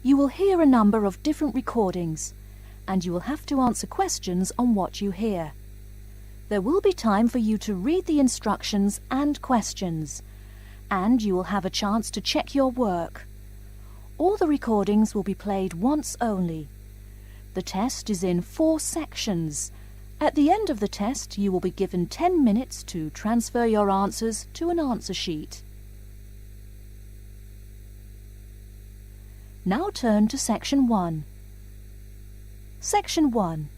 You will hear a number of different recordings, and you will have to answer questions on what you hear. There will be time for you to read the instructions and questions, and you will have a chance to check your work. All the recordings will be played once only. The test is in 4 sections. At the end of the test, you will be given 10 minutes to transfer your answers to an answer sheet. Now turn to Section 1. Section 1.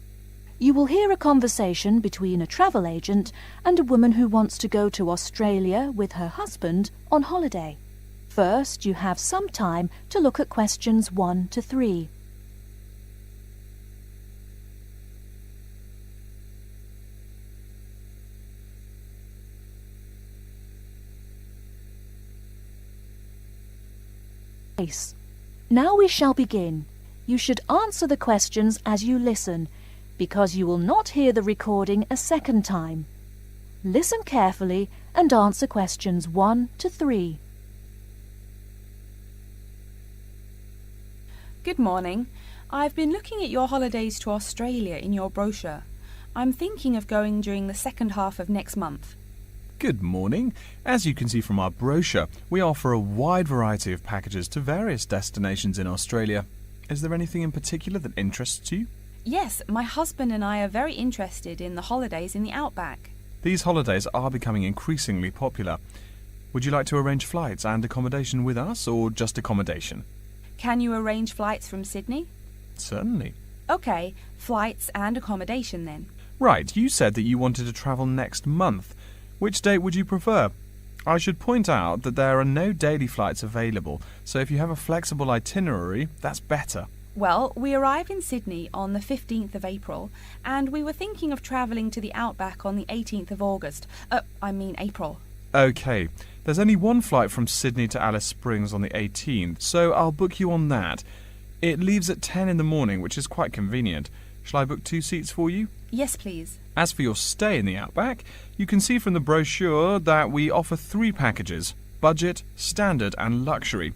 You will hear a conversation between a travel agent and a woman who wants to go to Australia with her husband on holiday. First, you have some time to look at questions 1 to 3. Now we shall begin. You should answer the questions as you listen, because you will not hear the recording a second time. Listen carefully and answer questions 1 to 3. Good morning. I've been looking at your holidays to Australia in your brochure. I'm thinking of going during the second half of next month. Good morning. As you can see from our brochure, we offer a wide variety of packages to various destinations in Australia. Is there anything in particular that interests you? Yes, my husband and I are very interested in the holidays in the outback. These holidays are becoming increasingly popular. Would you like to arrange flights and accommodation with us, or just accommodation? Can you arrange flights from Sydney? Certainly. OK, flights and accommodation then. Right, you said that you wanted to travel next month. Which date would you prefer? I should point out that there are no daily flights available, so if you have a flexible itinerary, that's better. Well, we arrive in Sydney on the 15th of April, and we were thinking of travelling to the outback on the 18th of April. OK, there's only one flight from Sydney to Alice Springs on the 18th, so I'll book you on that. It leaves at 10 in the morning, which is quite convenient. Shall I book 2 seats for you? Yes, please. As for your stay in the outback, you can see from the brochure that we offer 3 packages: budget, standard and luxury.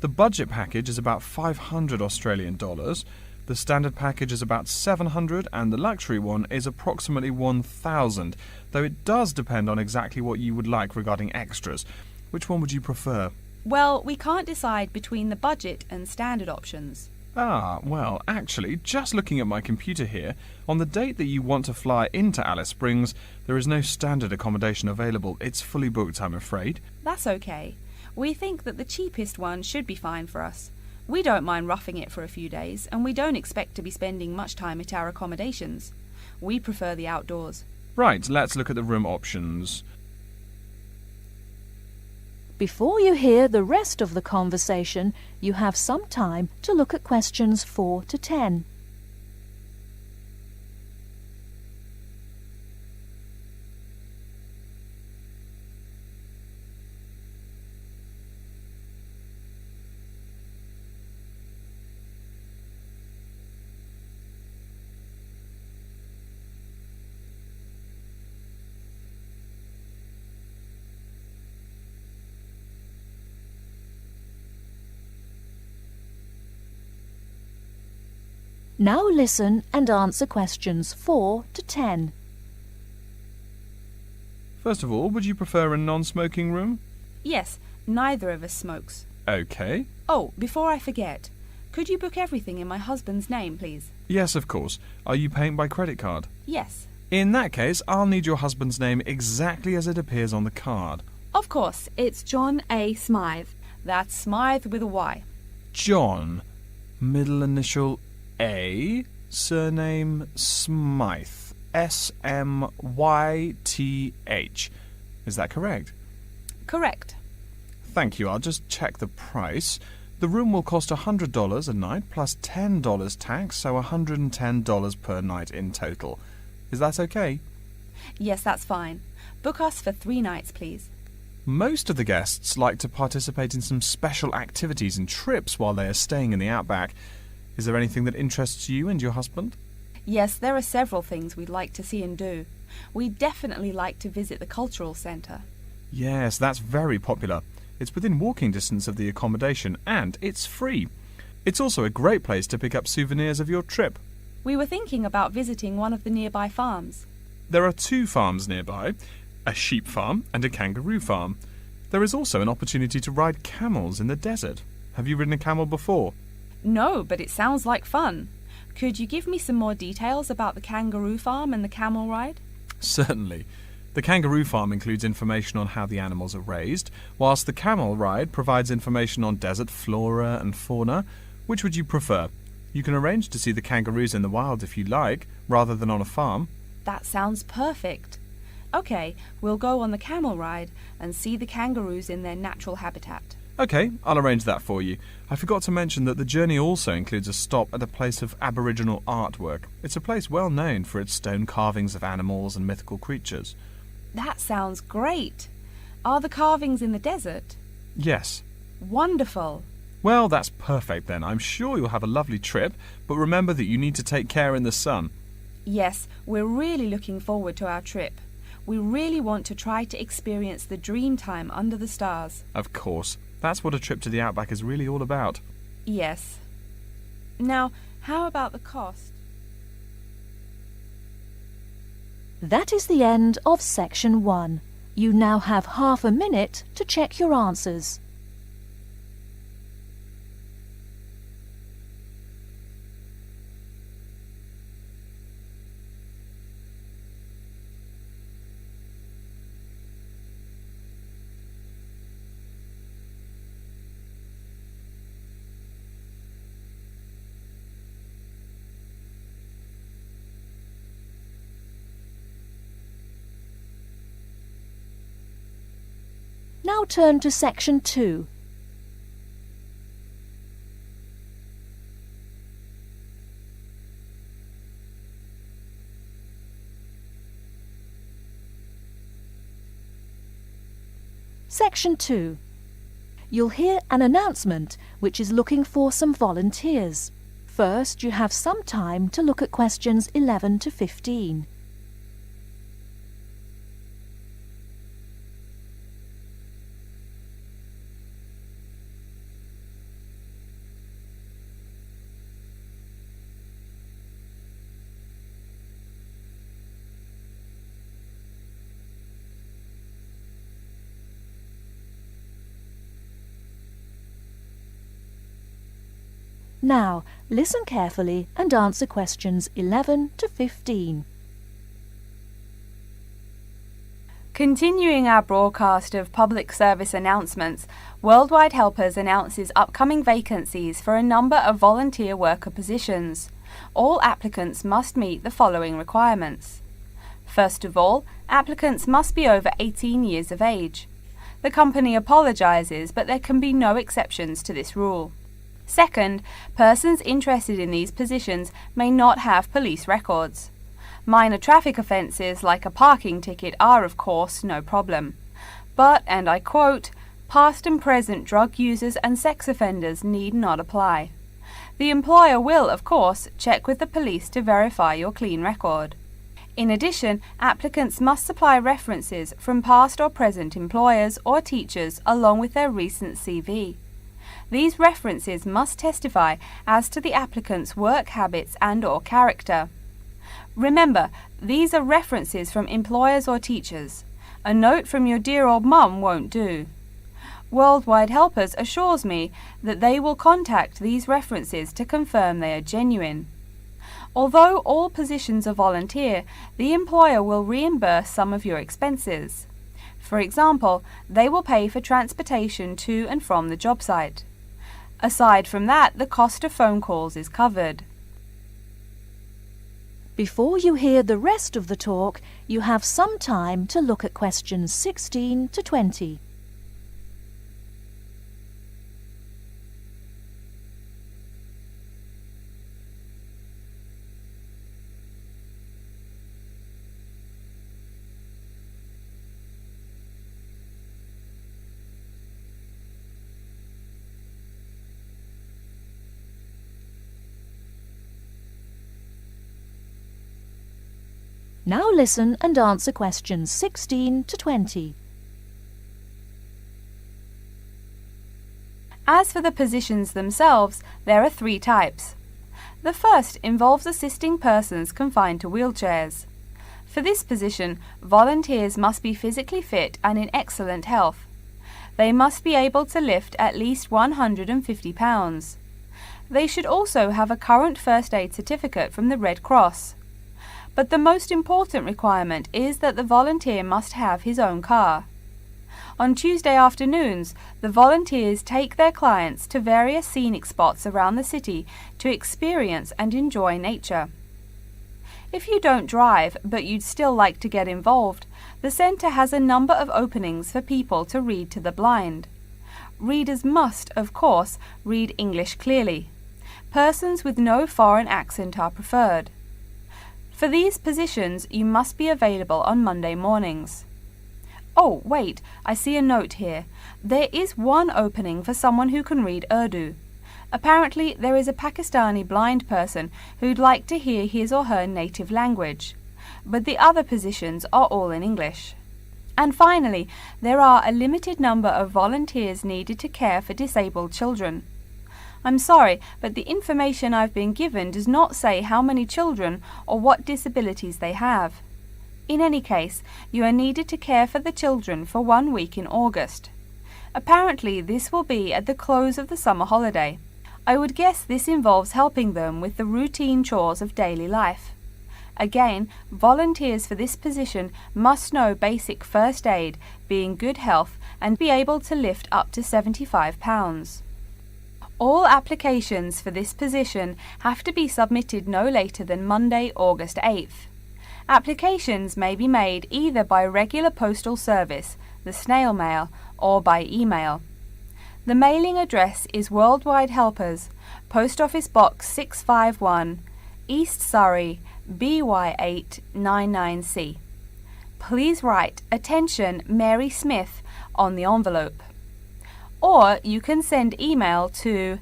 The budget package is about $500 Australian dollars, the standard package is about $700 and the luxury one is approximately $1,000, though it does depend on exactly what you would like regarding extras. Which one would you prefer? Well, we can't decide between the budget and standard options. Well, actually, just looking at my computer here, on the date that you want to fly into Alice Springs, there is no standard accommodation available. It's fully booked, I'm afraid. That's okay. We think that the cheapest one should be fine for us. We don't mind roughing it for a few days, and we don't expect to be spending much time at our accommodations. We prefer the outdoors. Right, let's look at the room options. Before you hear the rest of the conversation, you have some time to look at questions 4 to 10. Now listen and answer questions 4 to 10. First of all, would you prefer a non-smoking room? Yes, neither of us smokes. OK. Oh, before I forget, could you book everything in my husband's name, please? Yes, of course. Are you paying by credit card? Yes. In that case, I'll need your husband's name exactly as it appears on the card. Of course, it's John A. Smythe. That's Smythe with a Y. John, middle initial A, surname Smythe, S-M-Y-T-H. Is that correct? Correct. Thank you. I'll just check the price. The room will cost $100 a night plus $10 tax, so $110 per night in total. Is that okay? Yes, that's fine. Book us for 3 nights, please. Most of the guests like to participate in some special activities and trips while they are staying in the outback. Is there anything that interests you and your husband? Yes, there are several things we'd like to see and do. We'd definitely like to visit the cultural centre. Yes, that's very popular. It's within walking distance of the accommodation and it's free. It's also a great place to pick up souvenirs of your trip. We were thinking about visiting one of the nearby farms. There are 2 farms nearby, a sheep farm and a kangaroo farm. There is also an opportunity to ride camels in the desert. Have you ridden a camel before? No, but it sounds like fun. Could you give me some more details about the kangaroo farm and the camel ride? Certainly. The kangaroo farm includes information on how the animals are raised, whilst the camel ride provides information on desert flora and fauna. Which would you prefer? You can arrange to see the kangaroos in the wild if you like, rather than on a farm. That sounds perfect. Okay, we'll go on the camel ride and see the kangaroos in their natural habitat. Okay, I'll arrange that for you. I forgot to mention that the journey also includes a stop at a place of Aboriginal artwork. It's a place well known for its stone carvings of animals and mythical creatures. That sounds great. Are the carvings in the desert? Yes. Wonderful. Well, that's perfect then. I'm sure you'll have a lovely trip, but remember that you need to take care in the sun. Yes, we're really looking forward to our trip. We really want to try to experience the dream time under the stars. Of course. That's what a trip to the outback is really all about. Yes. Now, how about the cost? That is the end of section 1. You now have half a minute to check your answers. Now turn to section 2. Section 2. You'll hear an announcement which is looking for some volunteers. First, you have some time to look at questions 11 to 15. Now, listen carefully and answer questions 11 to 15. Continuing our broadcast of public service announcements, Worldwide Helpers announces upcoming vacancies for a number of volunteer worker positions. All applicants must meet the following requirements. First of all, applicants must be over 18 years of age. The company apologises, but there can be no exceptions to this rule. Second, persons interested in these positions may not have police records. Minor traffic offences like a parking ticket are, of course, no problem. But, and I quote, past and present drug users and sex offenders need not apply. The employer will, of course, check with the police to verify your clean record. In addition, applicants must supply references from past or present employers or teachers along with their recent CV. These references must testify as to the applicant's work habits and/or character. Remember, these are references from employers or teachers. A note from your dear old mum won't do. Worldwide Helpers assures me that they will contact these references to confirm they are genuine. Although all positions are volunteer, the employer will reimburse some of your expenses. For example, they will pay for transportation to and from the job site. Aside from that, the cost of phone calls is covered. Before you hear the rest of the talk, you have some time to look at questions 16 to 20. Now listen and answer questions 16 to 20. As for the positions themselves, there are 3 types. The first involves assisting persons confined to wheelchairs. For this position, volunteers must be physically fit and in excellent health. They must be able to lift at least 150 pounds. They should also have a current first aid certificate from the Red Cross. But the most important requirement is that the volunteer must have his own car. On Tuesday afternoons, the volunteers take their clients to various scenic spots around the city to experience and enjoy nature. If you don't drive, but you'd still like to get involved, the centre has a number of openings for people to read to the blind. Readers must, of course, read English clearly. Persons with no foreign accent are preferred. For these positions, you must be available on Monday mornings. Oh, wait, I see a note here. There is one opening for someone who can read Urdu. Apparently, there is a Pakistani blind person who'd like to hear his or her native language, but the other positions are all in English. And finally, there are a limited number of volunteers needed to care for disabled children. I'm sorry, but the information I've been given does not say how many children or what disabilities they have. In any case, you are needed to care for the children for 1 week in August. Apparently, this will be at the close of the summer holiday. I would guess this involves helping them with the routine chores of daily life. Again, volunteers for this position must know basic first aid, be in good health, and be able to lift up to 75 pounds. All applications for this position have to be submitted no later than Monday, August 8th. Applications may be made either by regular postal service, the snail mail, or by email. The mailing address is Worldwide Helpers, Post Office Box 651, East Surrey, BY8 99C. Please write "Attention Mary Smith" on the envelope. Or you can send email to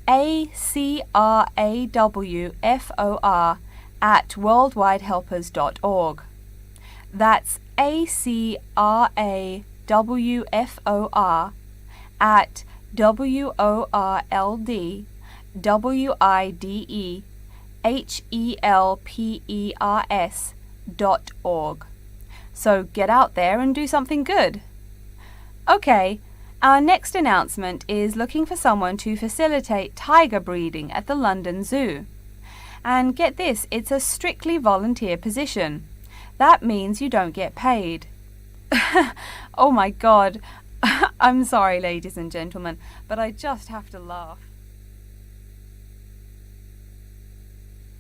acrawfor@worldwidehelpers.org. That's acrawfor@worldwidehelpers.org. So get out there and do something good. Okay, our next announcement is looking for someone to facilitate tiger breeding at the London Zoo. And get this, it's a strictly volunteer position. That means you don't get paid. Oh my God. I'm sorry, ladies and gentlemen, but I just have to laugh.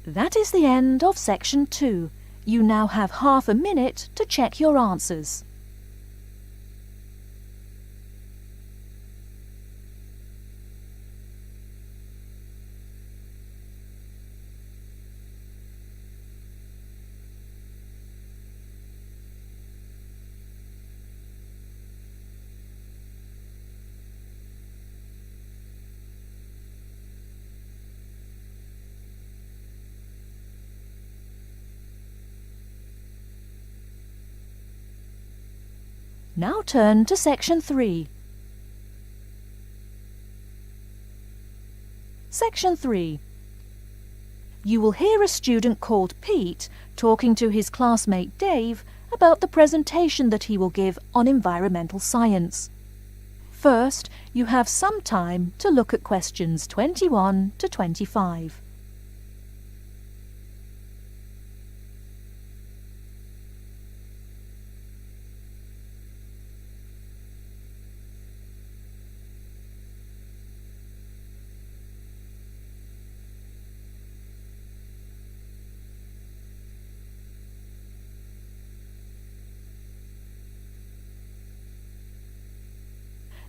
That is the end of section 2. You now have half a minute to check your answers. Now turn to section 3. Section 3. You will hear a student called Pete talking to his classmate Dave about the presentation that he will give on environmental science. First, you have some time to look at questions 21 to 25.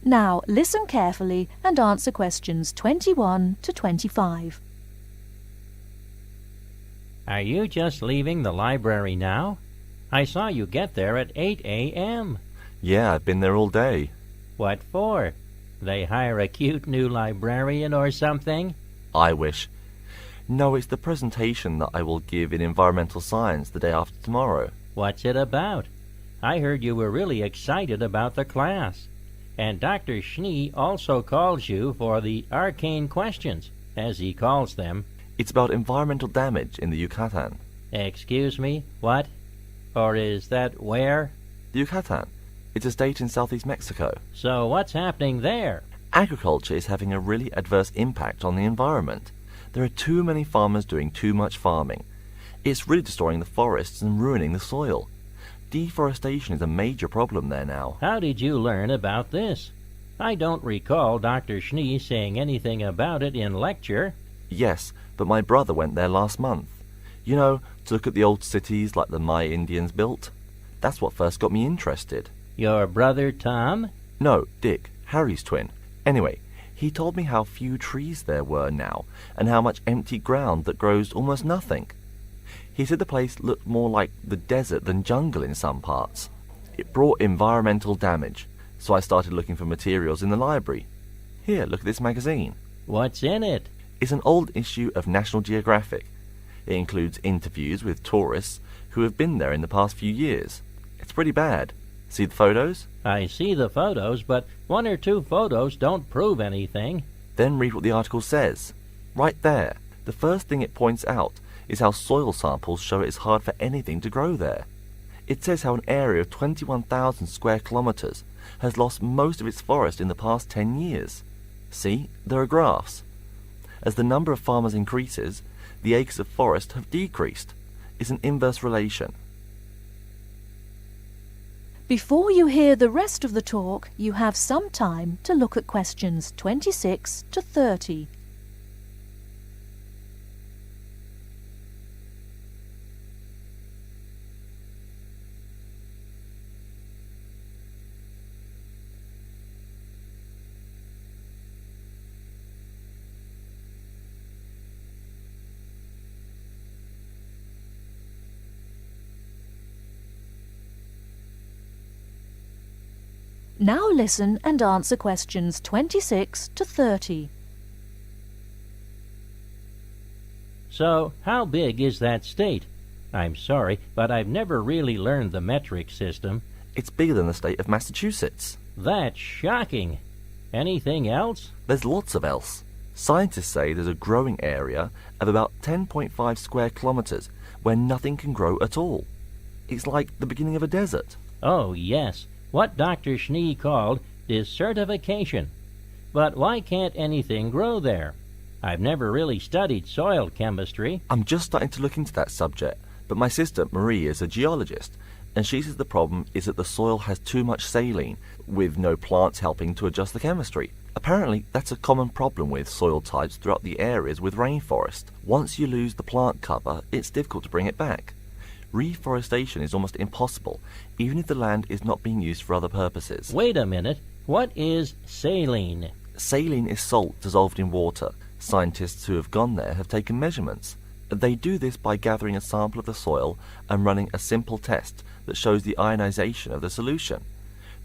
Now listen carefully and answer questions 21 to 25. Are you just leaving the library now? I saw you get there at 8 a.m. Yeah, I've been there all day. What for? They hire a cute new librarian or something? I wish. No, it's the presentation that I will give in environmental science the day after tomorrow. What's it about? I heard you were really excited about the class. And Dr. Schnee also calls you for the arcane questions, as he calls them. It's about environmental damage in the Yucatan. Excuse me, what? Or is that where? The Yucatan. It's a state in southeast Mexico. So what's happening there? Agriculture is having a really adverse impact on the environment. There are too many farmers doing too much farming. It's really destroying the forests and ruining the soil. Deforestation is a major problem there now. How did you learn about this? I don't recall Dr. Schnee saying anything about it in lecture. Yes, but my brother went there last month. You know, to look at the old cities like the Maya Indians built. That's what first got me interested. Your brother Tom? No, Dick, Harry's twin. Anyway, he told me how few trees there were now, and how much empty ground that grows almost nothing. He said the place looked more like the desert than jungle in some parts. It brought environmental damage, so I started looking for materials in the library. Here, look at this magazine. What's in it? It's an old issue of National Geographic. It includes interviews with tourists who have been there in the past few years. It's pretty bad. See the photos? I see the photos, but one or two photos don't prove anything. Then read what the article says. Right there, the first thing it points out is how soil samples show it's hard for anything to grow there. It says how an area of 21,000 square kilometers has lost most of its forest in the past 10 years. See, there are graphs. As the number of farmers increases, the acres of forest have decreased. It's an inverse relation. Before you hear the rest of the talk, you have some time to look at questions 26 to 30. Now listen and answer questions 26 to 30. So, how big is that state? I'm sorry, but I've never really learned the metric system. It's bigger than the state of Massachusetts. That's shocking. Anything else? There's lots of else. Scientists say there's a growing area of about 10.5 square kilometers where nothing can grow at all. It's like the beginning of a desert. Oh, yes. What Dr. Schnee called desertification. But why can't anything grow there? I've never really studied soil chemistry. I'm just starting to look into that subject, but my sister Marie is a geologist, and she says the problem is that the soil has too much saline, with no plants helping to adjust the chemistry. Apparently, that's a common problem with soil types throughout the areas with rainforest. Once you lose the plant cover, it's difficult to bring it back. Reforestation is almost impossible, even if the land is not being used for other purposes. Wait a minute. What is saline? Saline is salt dissolved in water. Scientists who have gone there have taken measurements. They do this by gathering a sample of the soil and running a simple test that shows the ionization of the solution.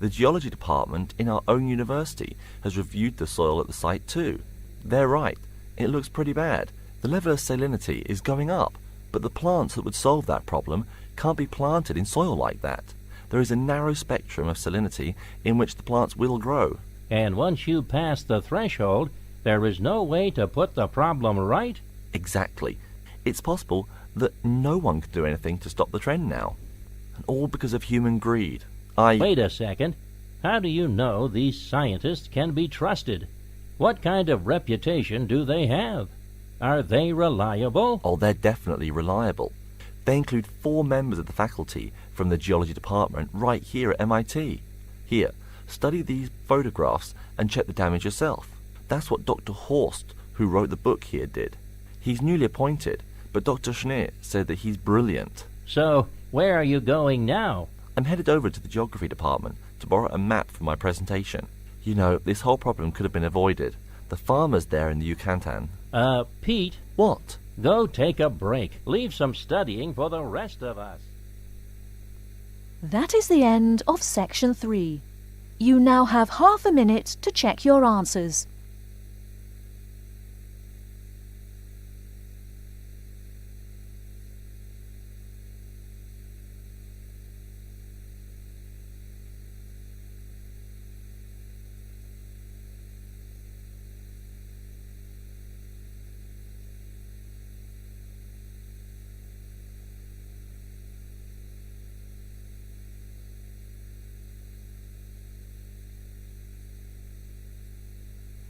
The geology department in our own university has reviewed the soil at the site too. They're right. It looks pretty bad. The level of salinity is going up. But the plants that would solve that problem can't be planted in soil like that. There is a narrow spectrum of salinity in which the plants will grow. And once you pass the threshold, there is no way to put the problem right? Exactly. It's possible that no one can do anything to stop the trend now. And all because of human greed. Wait a second. How do you know these scientists can be trusted? What kind of reputation do they have? Are they reliable? Oh, they're definitely reliable. They include 4 members of the faculty from the geology department right here at MIT. Here, study these photographs and check the damage yourself. That's what Dr. Horst, who wrote the book here, did. He's newly appointed, but Dr. Schnee said that he's brilliant. So, where are you going now? I'm headed over to the geography department to borrow a map for my presentation. You know, this whole problem could have been avoided. The farmers there in the Yucatan... Pete? What? Go take a break. Leave some studying for the rest of us. That is the end of section 3. You now have half a minute to check your answers.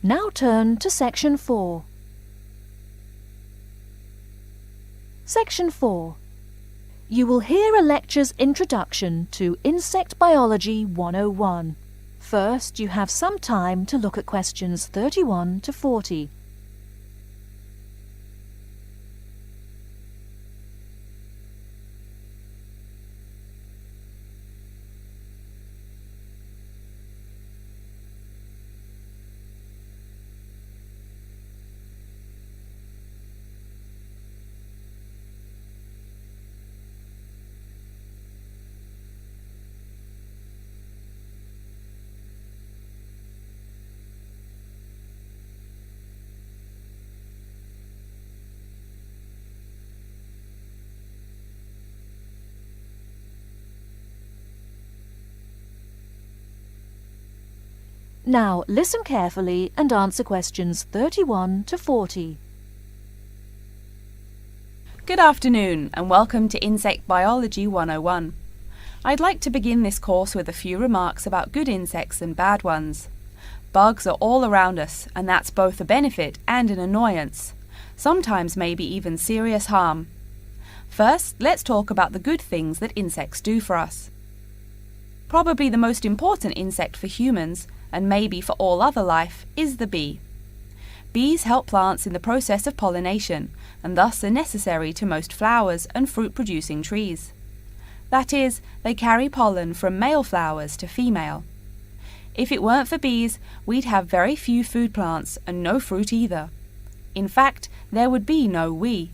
Now turn to Section 4. Section 4. You will hear a lecture's introduction to Insect Biology 101. First, you have some time to look at questions 31 to 40. Now listen carefully and answer questions 31 to 40. Good afternoon and welcome to Insect Biology 101. I'd like to begin this course with a few remarks about good insects and bad ones. Bugs are all around us, and that's both a benefit and an annoyance, sometimes maybe even serious harm. First, let's talk about the good things that insects do for us. Probably the most important insect for humans, and maybe for all other life, is the bee. Bees help plants in the process of pollination, and thus are necessary to most flowers and fruit-producing trees. That is, they carry pollen from male flowers to female. If it weren't for bees, we'd have very few food plants and no fruit either. In fact, there would be no we.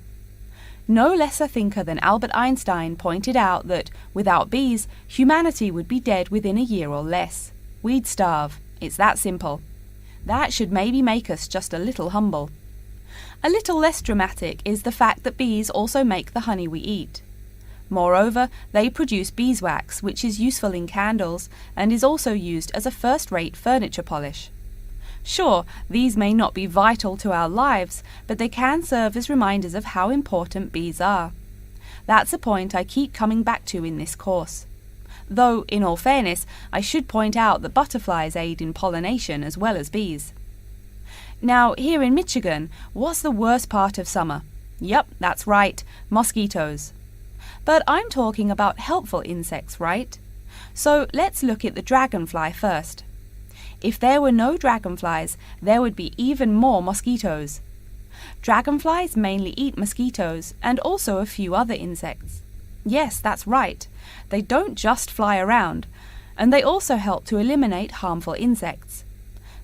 No less a thinker than Albert Einstein pointed out that, without bees, humanity would be dead within a year or less. We'd starve. It's that simple. That should maybe make us just a little humble. A little less dramatic is the fact that bees also make the honey we eat. Moreover, they produce beeswax, which is useful in candles and is also used as a first-rate furniture polish. Sure, these may not be vital to our lives, but they can serve as reminders of how important bees are. That's a point I keep coming back to in this course. Though, in all fairness, I should point out that butterflies aid in pollination as well as bees. Now, here in Michigan, what's the worst part of summer? Yep, that's right, mosquitoes. But I'm talking about helpful insects, right? So let's look at the dragonfly first. If there were no dragonflies, there would be even more mosquitoes. Dragonflies mainly eat mosquitoes and also a few other insects. Yes, that's right. They don't just fly around, and they also help to eliminate harmful insects.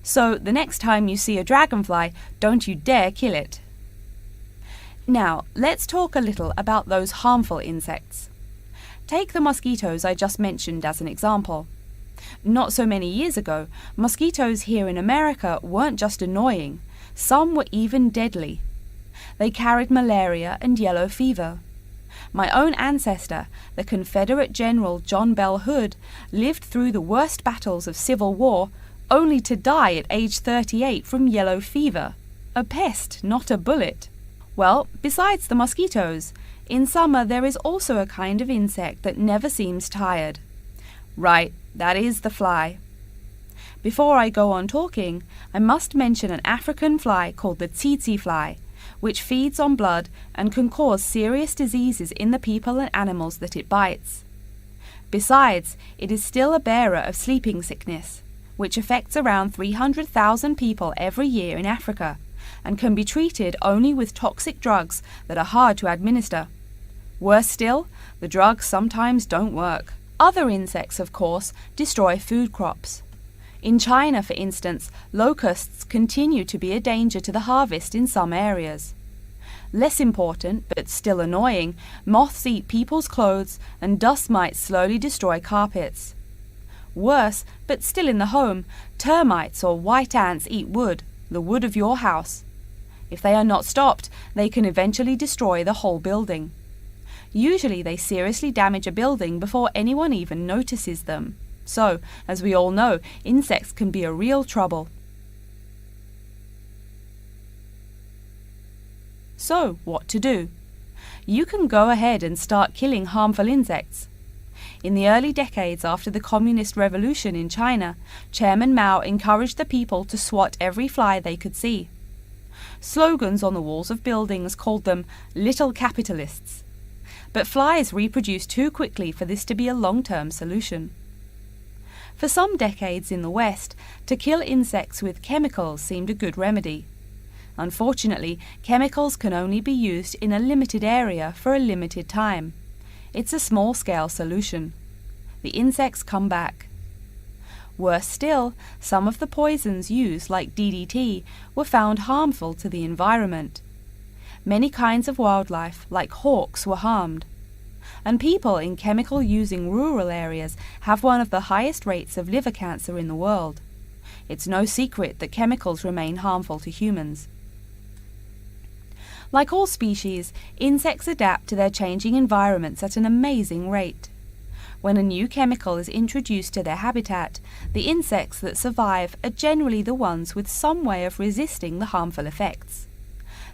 So the next time you see a dragonfly, don't you dare kill it. Now, let's talk a little about those harmful insects. Take the mosquitoes I just mentioned as an example. Not so many years ago, mosquitoes here in America weren't just annoying, some were even deadly. They carried malaria and yellow fever. My own ancestor, the Confederate General John Bell Hood, lived through the worst battles of Civil War, only to die at age 38 from yellow fever. A pest, not a bullet. Well, besides the mosquitoes, in summer there is also a kind of insect that never seems tired. Right, that is the fly. Before I go on talking, I must mention an African fly called the tsetse fly, which feeds on blood and can cause serious diseases in the people and animals that it bites. Besides, it is still a bearer of sleeping sickness, which affects around 300,000 people every year in Africa, and can be treated only with toxic drugs that are hard to administer. Worse still, the drugs sometimes don't work. Other insects, of course, destroy food crops. In China, for instance, locusts continue to be a danger to the harvest in some areas. Less important, but still annoying, moths eat people's clothes and dust mites slowly destroy carpets. Worse, but still in the home, termites or white ants eat wood, the wood of your house. If they are not stopped, they can eventually destroy the whole building. Usually they seriously damage a building before anyone even notices them. So, as we all know, insects can be a real trouble. So, what to do? You can go ahead and start killing harmful insects. In the early decades after the Communist Revolution in China, Chairman Mao encouraged the people to swat every fly they could see. Slogans on the walls of buildings called them little capitalists. But flies reproduce too quickly for this to be a long-term solution. For some decades in the West, to kill insects with chemicals seemed a good remedy. Unfortunately, chemicals can only be used in a limited area for a limited time. It's a small-scale solution. The insects come back. Worse still, some of the poisons used, like DDT, were found harmful to the environment. Many kinds of wildlife, like hawks, were harmed. And people in chemical-using rural areas have one of the highest rates of liver cancer in the world. It's no secret that chemicals remain harmful to humans. Like all species, insects adapt to their changing environments at an amazing rate. When a new chemical is introduced to their habitat, the insects that survive are generally the ones with some way of resisting the harmful effects.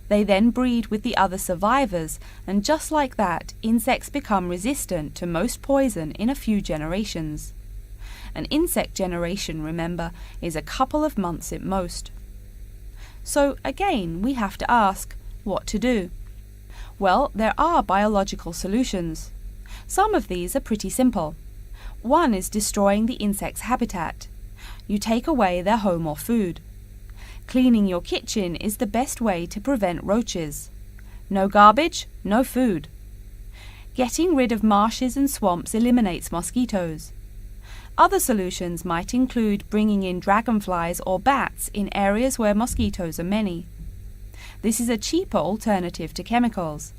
They then breed with the other survivors, and just like that, insects become resistant to most poison in a few generations. An insect generation, remember, is a couple of months at most. So again, we have to ask, what to do? Well, there are biological solutions. Some of these are pretty simple. One is destroying the insect's habitat. You take away their home or food. Cleaning your kitchen is the best way to prevent roaches. No garbage, no food. Getting rid of marshes and swamps eliminates mosquitoes. Other solutions might include bringing in dragonflies or bats in areas where mosquitoes are many. This is a cheaper alternative to chemicals.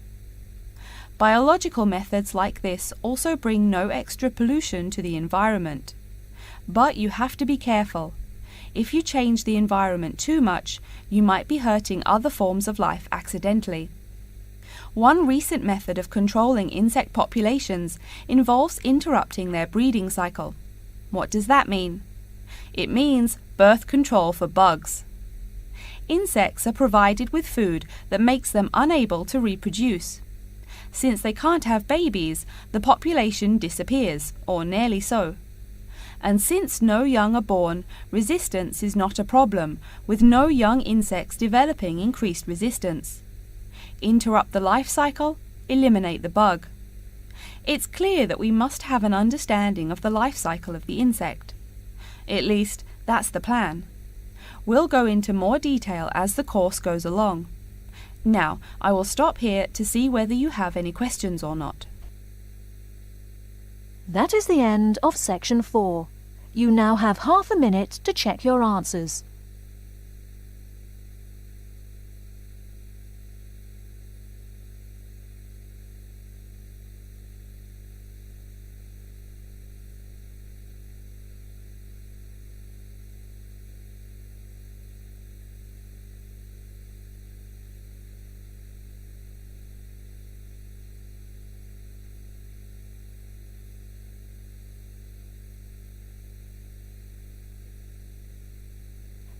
Biological methods like this also bring no extra pollution to the environment. But you have to be careful. If you change the environment too much, you might be hurting other forms of life accidentally. One recent method of controlling insect populations involves interrupting their breeding cycle. What does that mean? It means birth control for bugs. Insects are provided with food that makes them unable to reproduce. Since they can't have babies, the population disappears, or nearly so. And since no young are born, resistance is not a problem, with no young insects developing increased resistance. Interrupt the life cycle, eliminate the bug. It's clear that we must have an understanding of the life cycle of the insect. At least, that's the plan. We'll go into more detail as the course goes along. Now, I will stop here to see whether you have any questions or not. That is the end of section 4. You now have half a minute to check your answers.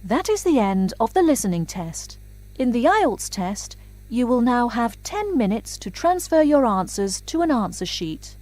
That is the end of the listening test. In the IELTS test, you will now have 10 minutes to transfer your answers to an answer sheet.